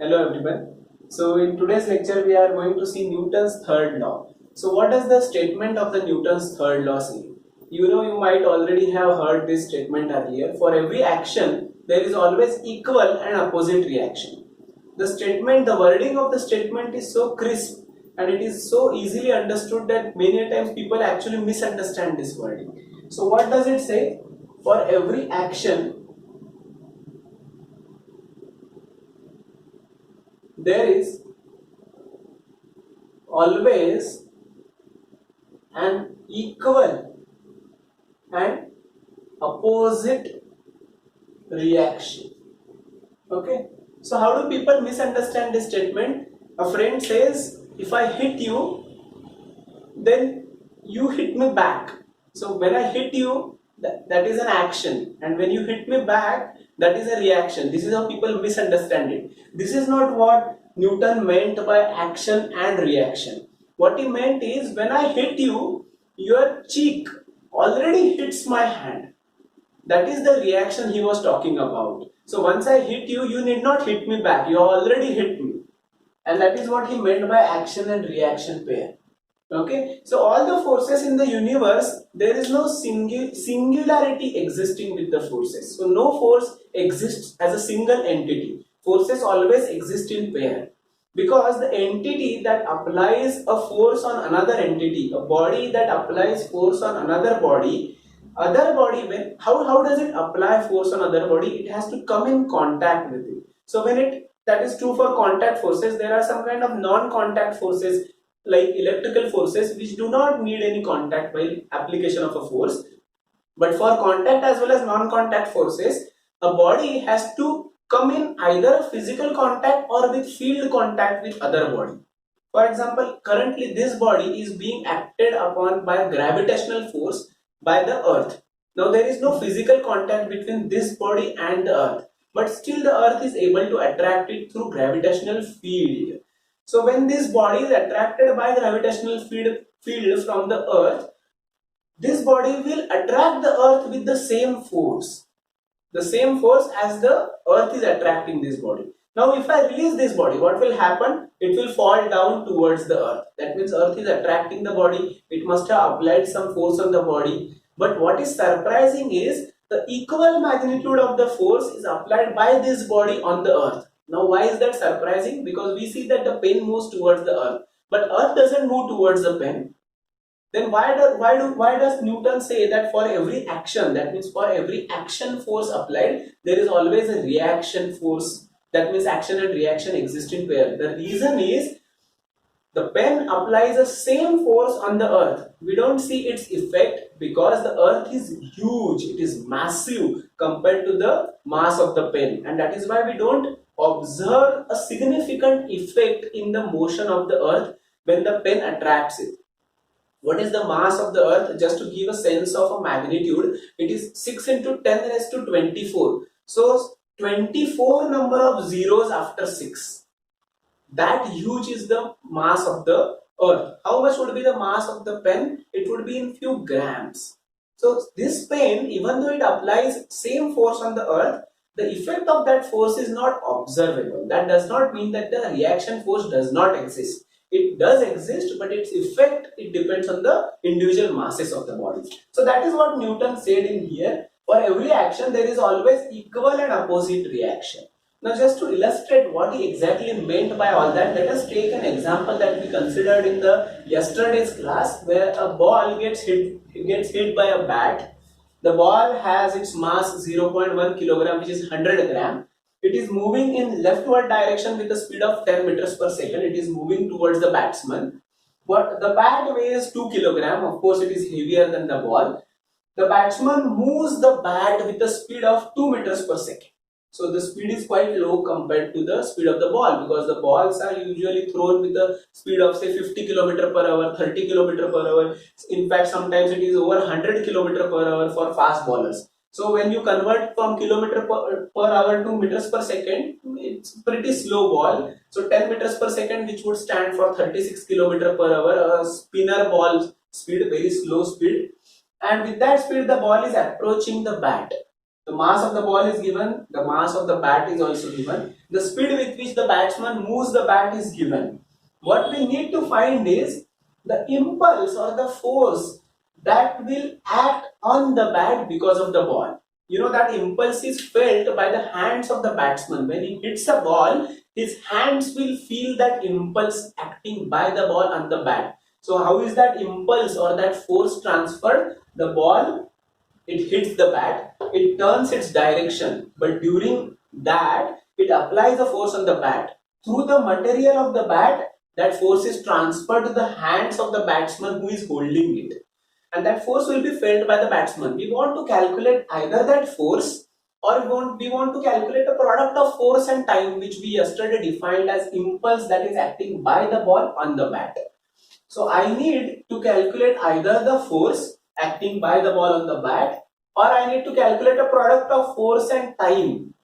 Hello everyone. So in today's lecture we are going to see Newton's third law. So what does the statement of the Newton's third law say? You might already have heard this statement earlier. For every action there is always equal and opposite reaction. The wording of the statement is so crisp and it is so easily understood that many times people actually misunderstand this wording. So what does it say? For every action there is always an equal and opposite reaction. Okay, so how do people misunderstand this statement? A friend says, if I hit you, then you hit me back. So when I hit you, that is an action, and when you hit me back, that is a reaction. This is how people misunderstand it. This is not what Newton meant by action and reaction. What he meant is, when I hit you, your cheek already hits my hand. That is the reaction he was talking about. So once I hit you, you need not hit me back. You already hit me. And that is what he meant by action and reaction pair. Okay, so all the forces in the universe, there is no singularity existing with the forces. So no force exists as a single entity. Forces always exist in pair, because the entity that applies a force on another entity, a body that applies force on another body, when how does it apply force on other body? It has to come in contact with it. So when it that is true for contact forces, there are some kind of non-contact forces like electrical forces which do not need any contact by application of a force. But for contact as well as non-contact forces, a body has to come in either physical contact or with field contact with other body. For example, currently this body is being acted upon by gravitational force by the earth. Now there is no physical contact between this body and the earth, but still the earth is able to attract it through gravitational field. So when this body is attracted by gravitational field from the earth, this body will attract the earth with the same force. The same force as the earth is attracting this body. Now if I release this body, what will happen? It will fall down towards the earth. That means earth is attracting the body. It must have applied some force on the body. But what is surprising is the equal magnitude of the force is applied by this body on the earth. Now why is that surprising? Because we see that the pen moves towards the earth, but earth doesn't move towards the pen. Then why does Newton say that for every action, that means for every action force applied, there is always a reaction force? That means action and reaction exist in pair. The reason is the pen applies the same force on the earth. We don't see its effect because the earth is huge, it is massive compared to the mass of the pen, and that is why we don't observe a significant effect in the motion of the earth when the pen attracts it. What is the mass of the earth? Just to give a sense of a magnitude, it is 6 into 10 raised to 24. So 24 number of zeros after 6. That huge is the mass of the earth. How much would be the mass of the pen? It would be in few grams. So this pen, even though it applies same force on the earth, the effect of that force is not observable. That does not mean that the reaction force does not exist. It does exist, but its effect, it depends on the individual masses of the body. So that is what Newton said in here. For every action, there is always equal and opposite reaction. Now just to illustrate what he exactly meant by all that, let us take an example that we considered in the yesterday's class, where a ball gets hit by a bat. The ball has its mass 0.1 kilogram, which is 100 gram. It is moving in leftward direction with a speed of 10 meters per second. It is moving towards the batsman. But the bat weighs 2 kilogram. Of course, it is heavier than the ball. The batsman moves the bat with a speed of 2 meters per second. So the speed is quite low compared to the speed of the ball, because the balls are usually thrown with a speed of say 50 km per hour, 30 km per hour. In fact, sometimes it is over 100 km per hour for fast bowlers. So when you convert from kilometer per hour to meters per second, it's pretty slow ball. So 10 meters per second, which would stand for 36 km per hour, a spinner ball speed, very slow speed. And with that speed, the ball is approaching the bat. The mass of the ball is given, the mass of the bat is also given. The speed with which the batsman moves the bat is given. What we need to find is the impulse or the force that will act on the bat because of the ball. You know that impulse is felt by the hands of the batsman. When he hits a ball, his hands will feel that impulse acting by the ball on the bat. So how is that impulse or that force transferred? The ball, it hits the bat, it turns its direction, but during that it applies the force on the bat. Through the material of the bat, that force is transferred to the hands of the batsman who is holding it, and that force will be felt by the batsman. We want to calculate either that force, or we want to calculate a product of force and time, which we yesterday defined as impulse that is acting by the ball on the bat. So I need to calculate either the force acting by the ball on the bat, or I need to calculate a product of force and time.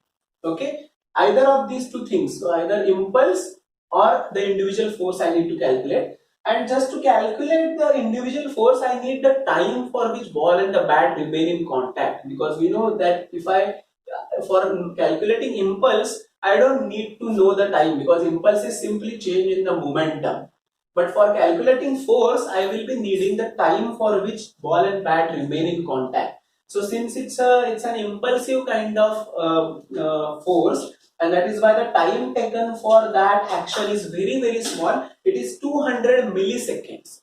Okay, either of these two things. So either impulse or the individual force I need to calculate. And just to calculate the individual force, I need the time for which ball and the bat remain in contact, because we know that if for calculating impulse, I don't need to know the time, because impulse is simply change in the momentum. But for calculating force, I will be needing the time for which ball and bat remain in contact. So since it's an impulsive kind of force, and that is why the time taken for that action is very small. It is 200 milliseconds.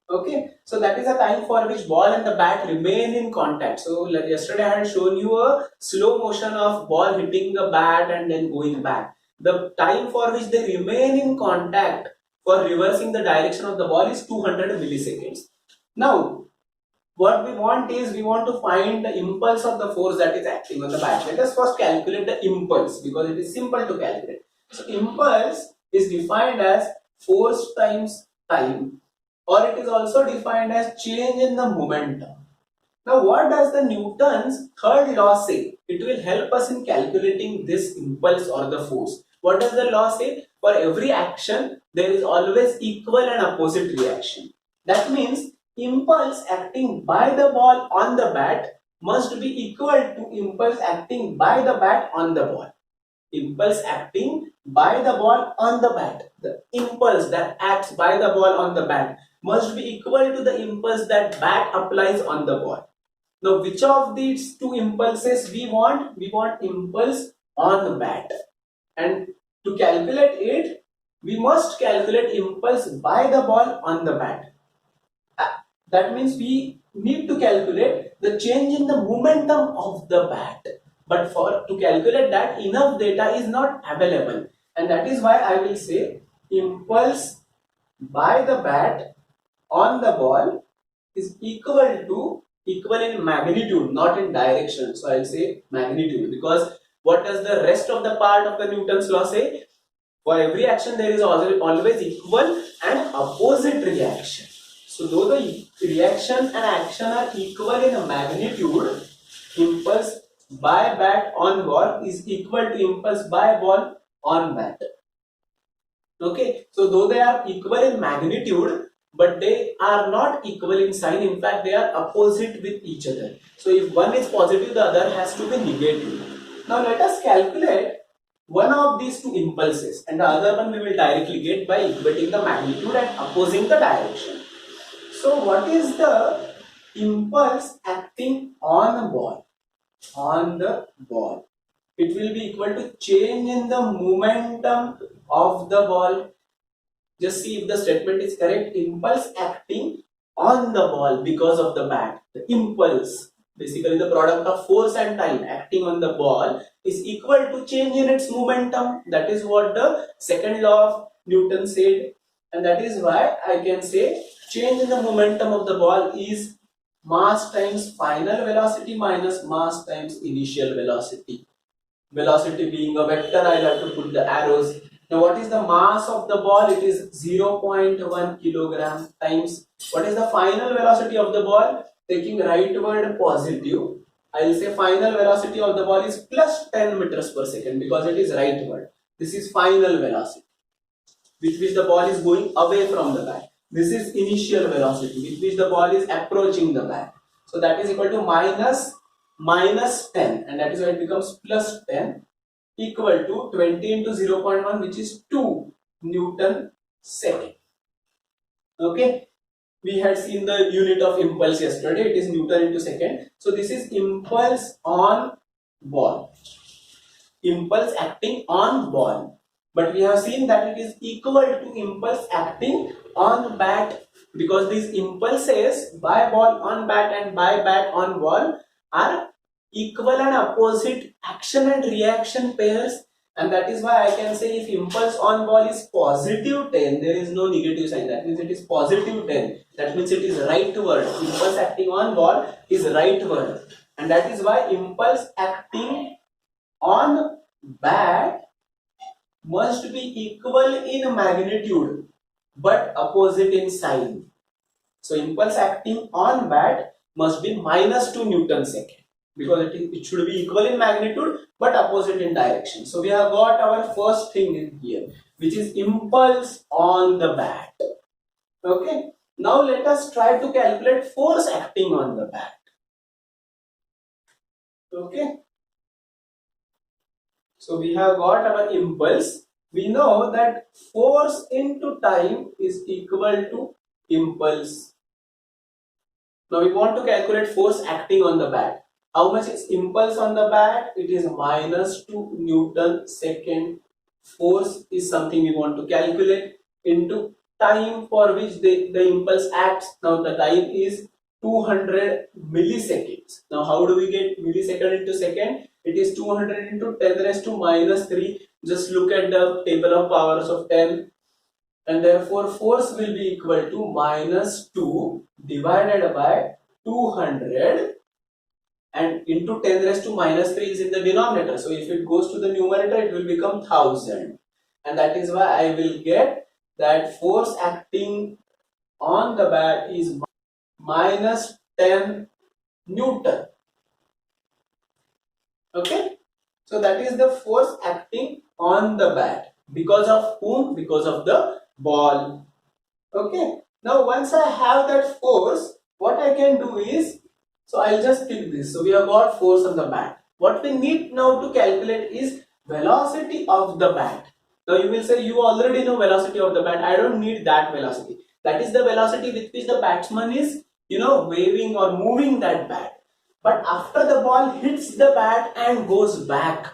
Okay, so that is the time for which ball and the bat remain in contact. So like yesterday I had shown you a slow motion of ball hitting the bat and then going back. The time for which they remain in contact for reversing the direction of the ball is 200 milliseconds. Now what we want is, we want to find the impulse of the force that is acting on the bat. Let us first calculate the impulse, because it is simple to calculate. So impulse is defined as force times time, or it is also defined as change in the momentum. Now what does the Newton's third law say? It will help us in calculating this impulse or the force. What does the law say? For every action, there is always equal and opposite reaction. That means impulse acting by the ball on the bat must be equal to impulse acting by the bat on the ball. Impulse acting by the ball on the bat, the impulse that acts by the ball on the bat must be equal to the impulse that bat applies on the ball. Now which of these two impulses we want? We want impulse on the bat, and to calculate it, we must calculate impulse by the ball on the bat. That means we need to calculate the change in the momentum of the bat. But to calculate that, enough data is not available. And that is why I will say impulse by the bat on the ball is equal in magnitude, not in direction. So I will say magnitude, because what does the rest of the part of the Newton's law say? For every action, there is always equal and opposite reaction. So though the reaction and action are equal in magnitude, impulse by bat on ball is equal to impulse by ball on bat. Okay, so though they are equal in magnitude, but they are not equal in sign. In fact, they are opposite with each other. So if one is positive, the other has to be negative. Now let us calculate one of these two impulses, and the other one we will directly get by equating the magnitude and opposing the direction. So what is the impulse acting on a ball? On the ball, it will be equal to change in the momentum of the ball. Just see if the statement is correct. Impulse acting on the ball because of the bat. The impulse, basically the product of force and time acting on the ball, is equal to change in its momentum. That is what the second law of Newton said, and that is why I can say change in the momentum of the ball is mass times final velocity minus mass times initial velocity. Velocity being a vector, I'll have to put the arrows. Now what is the mass of the ball? It is 0.1 kilogram times what is the final velocity of the ball? Taking rightward positive, I will say final velocity of the ball is plus 10 meters per second, because it is rightward. This is final velocity with which the ball is going away from the bat. This is initial velocity with which the ball is approaching the bat. So that is equal to minus 10, and that is why it becomes plus 10. equal to 20 into 0.1, which is 2 Newton second. Okay, we had seen the unit of impulse yesterday, it is Newton into second. So this is impulse on ball, impulse acting on ball, but we have seen that it is equal to impulse acting on bat, because these impulses by ball on bat and by bat on ball are equal and opposite action and reaction pairs, and that is why I can say if impulse on ball is positive 10, there is no negative sign, that means it is positive 10, that means it is rightward. Impulse acting on ball is rightward, and that is why impulse acting on bat must be equal in magnitude but opposite in sign. So impulse acting on bat must be minus 2 Newton second, because it should be equal in magnitude but opposite in direction. So we have got our first thing in here, which is impulse on the bat. Okay, now let us try to calculate force acting on the bat. Okay, so we have got our impulse. We know that force into time is equal to impulse. Now we want to calculate force acting on the bat. How much is impulse on the bat? It is minus 2 Newton second. Force is something we want to calculate into time for which the impulse acts. Now the time is 200 milliseconds. Now how do we get millisecond into second? It is 200 into 10 raised to minus 3. Just look at the table of powers of 10. And therefore force will be equal to minus 2 divided by 200, and into 10 raised to minus 3 is in the denominator. So if it goes to the numerator, it will become 1000. And that is why I will get that force acting on the bat is minus 10 Newton. Okay, so that is the force acting on the bat. Because of whom? Because of the ball. Okay, now once I have that force, what I can do is, so I'll just click this. So we have got force on the bat. What we need now to calculate is velocity of the bat. Now you will say you already know velocity of the bat. I don't need that velocity. That is the velocity with which the batsman is, waving or moving that bat. But after the ball hits the bat and goes back,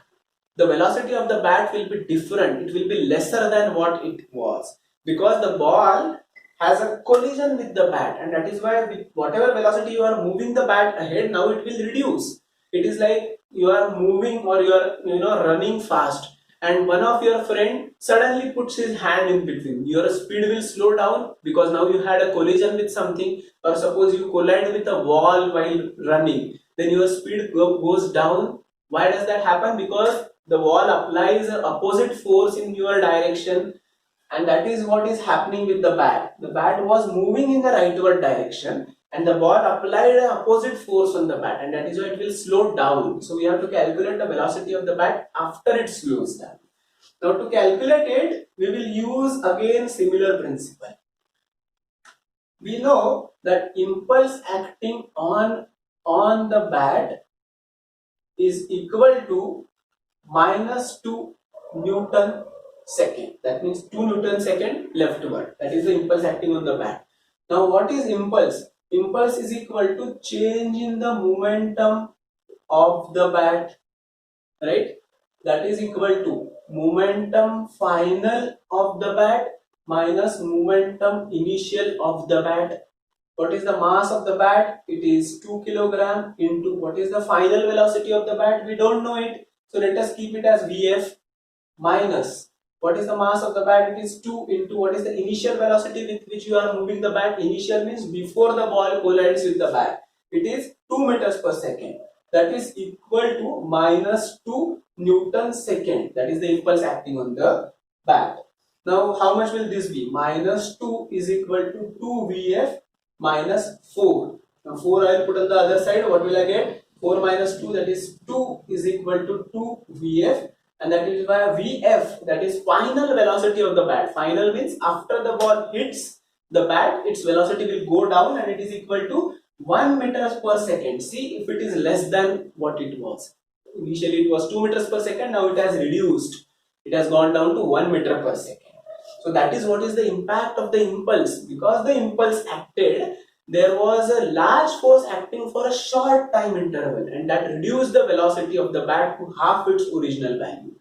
the velocity of the bat will be different. It will be lesser than what it was, because the ball has a collision with the bat, and that is why with whatever velocity you are moving the bat ahead, now it will reduce. It is like you are moving or you are running fast, and one of your friend suddenly puts his hand in between. Your speed will slow down because now you had a collision with something, or suppose you collide with a wall while running, then your speed goes down. Why does that happen? Because the wall applies an opposite force in your direction, and that is what is happening with the bat. The bat was moving in the rightward direction, and the ball applied an opposite force on the bat, and that is why it will slow down. So we have to calculate the velocity of the bat after it slows down. Now to calculate it, we will use again similar principle. We know that impulse acting on the bat is equal to minus 2 Newton second. That means 2 Newton second leftward. That is the impulse acting on the bat. Now what is impulse? Impulse is equal to change in the momentum of the bat, right? That is equal to momentum final of the bat minus momentum initial of the bat. What is the mass of the bat? It is 2 kg into what is the final velocity of the bat? We don't know it. So let us keep it as Vf minus what is the mass of the bat? It is 2 into what is the initial velocity with which you are moving the bat. Initial means before the ball collides with the bat. It is 2 meters per second. That is equal to minus 2 Newton second. That is the impulse acting on the bat. Now how much will this be? Minus 2 is equal to 2 Vf minus 4. Now 4 I will put on the other side. What will I get? 4 minus 2, that is 2 is equal to 2 Vf, and that is why Vf, that is final velocity of the bat. Final means after the ball hits the bat, its velocity will go down, and it is equal to 1 meters per second. See if it is less than what it was. Initially it was 2 meters per second, now it has reduced. It has gone down to 1 meter per second. So that is what is the impact of the impulse. Because the impulse acted, there was a large force acting for a short time interval, and that reduced the velocity of the bat to half its original value.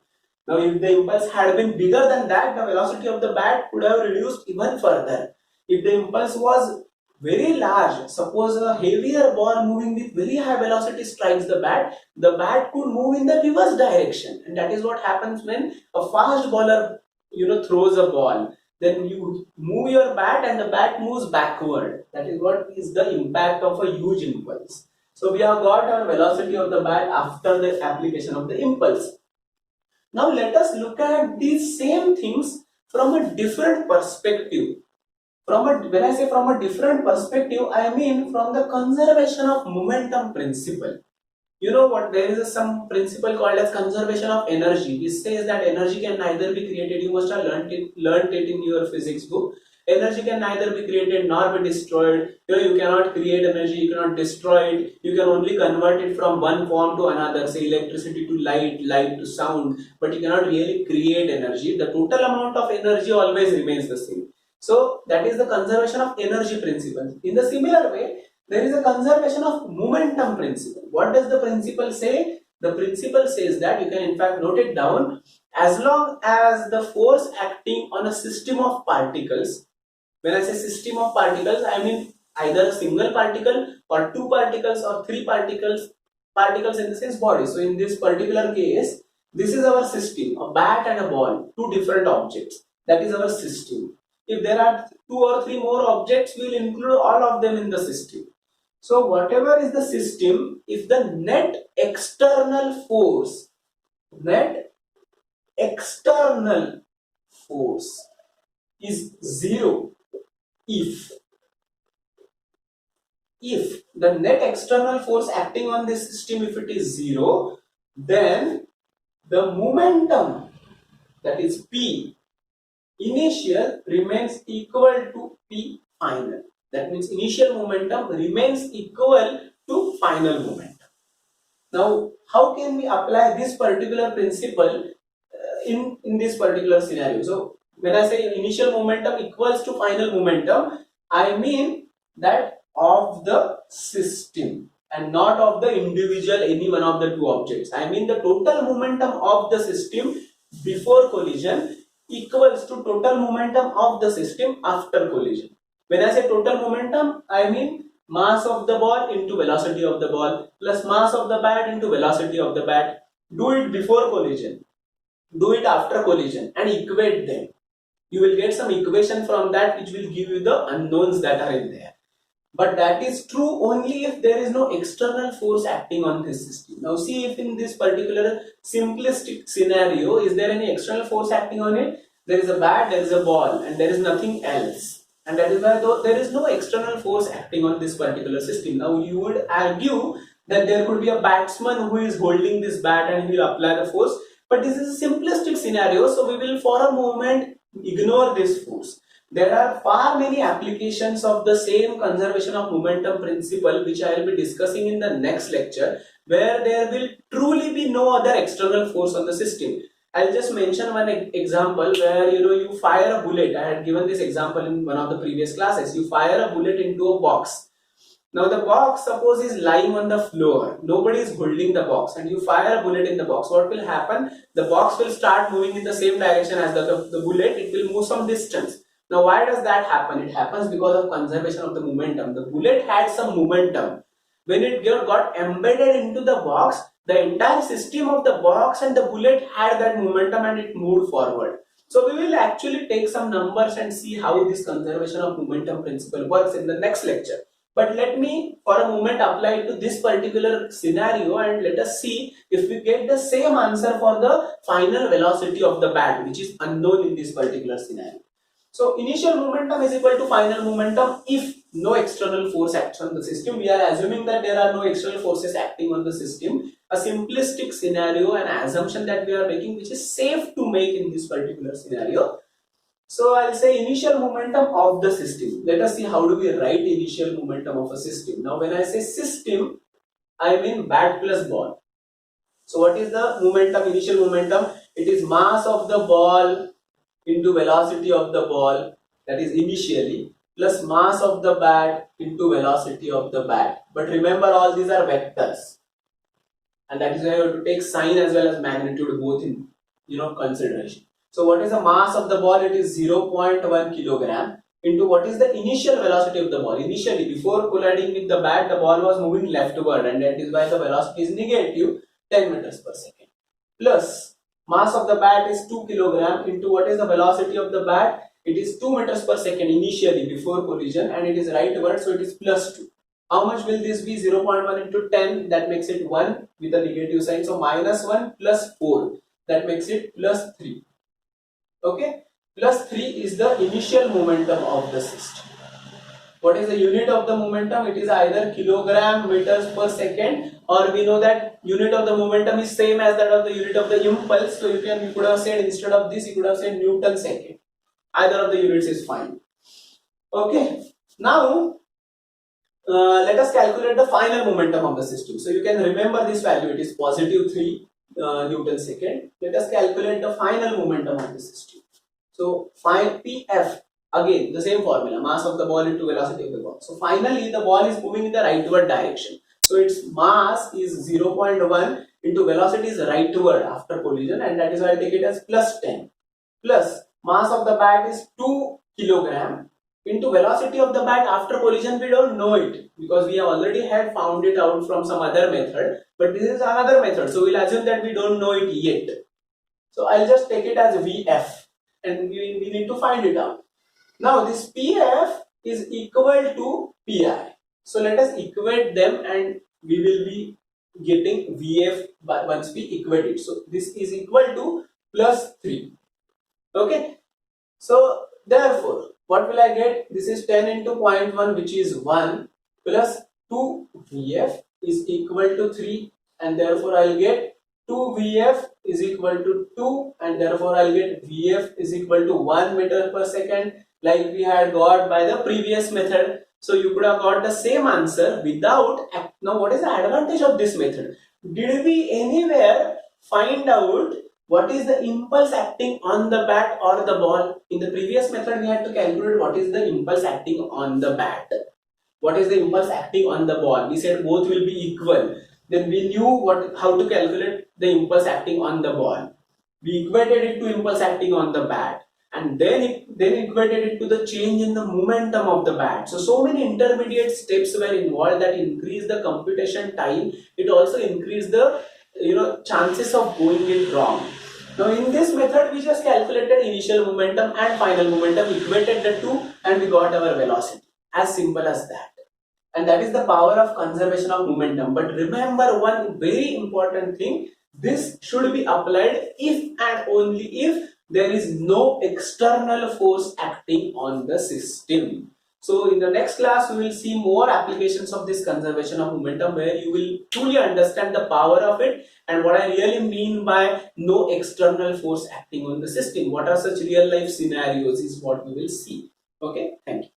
Now if the impulse had been bigger than that, the velocity of the bat could have reduced even further. If the impulse was very large, suppose a heavier ball moving with very high velocity strikes the bat could move in the reverse direction, and that is what happens when a fast bowler throws a ball. Then you move your bat and the bat moves backward. That is what is the impact of a huge impulse. So we have got our velocity of the bat after the application of the impulse. Now let us look at these same things from a different perspective. When I say from a different perspective, I mean from the conservation of momentum principle. You know what, there is some principle called as conservation of energy. This says that energy can neither be created, you must have learnt it in your physics book. Energy can neither be created nor be destroyed. You cannot create energy, you cannot destroy it. You can only convert it from one form to another, say electricity to light, light to sound, but you cannot really create energy. The total amount of energy always remains the same. So that is the conservation of energy principle. In the similar way, there is a conservation of momentum principle. What does the principle say? The principle says that, you can in fact note it down, as long as the force acting on a system of particles, when I say system of particles, I mean either a single particle or two particles or three particles in the sense body. So in this particular case, this is our system, a bat and a ball, two different objects. That is our system. If there are two or three more objects, we will include all of them in the system. So whatever is the system, if the net external force is zero, if the net external force acting on this system, if it is zero, then the momentum, that is P initial, remains equal to P final. That means initial momentum remains equal to final momentum. Now, how can we apply this particular principle in this particular scenario? So, when I say initial momentum equals to final momentum, I mean that of the system and not of the individual, any one of the two objects. I mean the total momentum of the system before collision equals to total momentum of the system after collision. When I say total momentum, I mean mass of the ball into velocity of the ball plus mass of the bat into velocity of the bat. Do it before collision, do it after collision, and equate them. You will get some equation from that which will give you the unknowns that are in there. But that is true only if there is no external force acting on this system. Now see if in this particular simplistic scenario, is there any external force acting on it? There is a bat, there is a ball, and there is nothing else. And that is why there is no external force acting on this particular system. Now you would argue that there could be a batsman who is holding this bat and he will apply the force. But this is a simplistic scenario, so we will for a moment ignore this force. There are far many applications of the same conservation of momentum principle which I will be discussing in the next lecture, where there will truly be no other external force on the system. I'll just mention one example where you fire a bullet. I had given this example in one of the previous classes. You fire a bullet into a box. Now the box, suppose, is lying on the floor. Nobody is holding the box, and you fire a bullet in the box. What will happen? The box will start moving in the same direction as the bullet. It will move some distance. Now why does that happen? It happens because of conservation of the momentum. The bullet had some momentum. When it got embedded into the box, the entire system of the box and the bullet had that momentum and it moved forward. So we will actually take some numbers and see how this conservation of momentum principle works in the next lecture. But let me for a moment apply it to this particular scenario and let us see if we get the same answer for the final velocity of the bat, which is unknown in this particular scenario. So initial momentum is equal to final momentum if no external force acts on the system. We are assuming that there are no external forces acting on the system. A simplistic scenario, an assumption that we are making, which is safe to make in this particular scenario. So I'll say initial momentum of the system. Let us see how do we write initial momentum of a system. Now when I say system, I mean bat plus ball. So what is the momentum, initial momentum? It is mass of the ball into velocity of the ball, that is initially, plus mass of the bat into velocity of the bat. But remember, all these are vectors, and that is why you have to take sign as well as magnitude both in consideration. So what is the mass of the ball? It is 0.1 kilogram into what is the initial velocity of the ball. Initially, before colliding with the bat, the ball was moving leftward, and that is why the velocity is negative 10 meters per second. Plus mass of the bat is 2 kilogram into what is the velocity of the bat? It is 2 meters per second initially before collision, and it is rightward, so it is plus 2. How much will this be? 0.1 into 10, that makes it 1 with a negative sign. So minus 1 plus 4, that makes it plus 3. Okay, plus 3 is the initial momentum of the system. What is the unit of the momentum? It is either kilogram meters per second, or we know that unit of the momentum is same as that of the unit of the impulse. So you could have said, instead of this, you could have said Newton second. Either of the units is fine. Okay, now let us calculate the final momentum of the system. So you can remember this value, it is positive 3 Newton second. Let us calculate the final momentum of the system. So find Pf, again the same formula, mass of the ball into velocity of the ball. So finally the ball is moving in the rightward direction. So its mass is 0.1 into velocity is rightward after collision, and that is why I take it as plus 10. Plus mass of the bat is 2 kilogram into velocity of the bat after collision. We don't know it because we have already had found it out from some other method, but this is another method, so we'll assume that we don't know it yet. So I'll just take it as Vf, and we need to find it out. Now this Pf is equal to Pi. So let us equate them, and we will be getting Vf once we equate it. So this is equal to plus 3. Okay. So therefore, what will I get? This is 10 into 0.1, which is 1, plus 2 Vf is equal to 3, and therefore I'll get 2 Vf is equal to 2, and therefore I'll get Vf is equal to 1 meter per second, like we had got by the previous method. So you could have got the same answer without. Now what is the advantage of this method? Did we anywhere find out what is the impulse acting on the bat or the ball? In the previous method we had to calculate what is the impulse acting on the bat, what is the impulse acting on the ball. We said both will be equal. Then we knew how to calculate the impulse acting on the ball. We equated it to impulse acting on the bat, and then equated it to the change in the momentum of the bat. So many intermediate steps were involved that increased the computation time. It also increased the chances of going it wrong. Now in this method we just calculated initial momentum and final momentum, equated the two, and we got our velocity. As simple as that. And that is the power of conservation of momentum. But remember one very important thing, this should be applied if and only if there is no external force acting on the system. So in the next class we will see more applications of this conservation of momentum, where you will truly understand the power of it and what I really mean by no external force acting on the system. What are such real life scenarios is what we will see. Okay, thank you.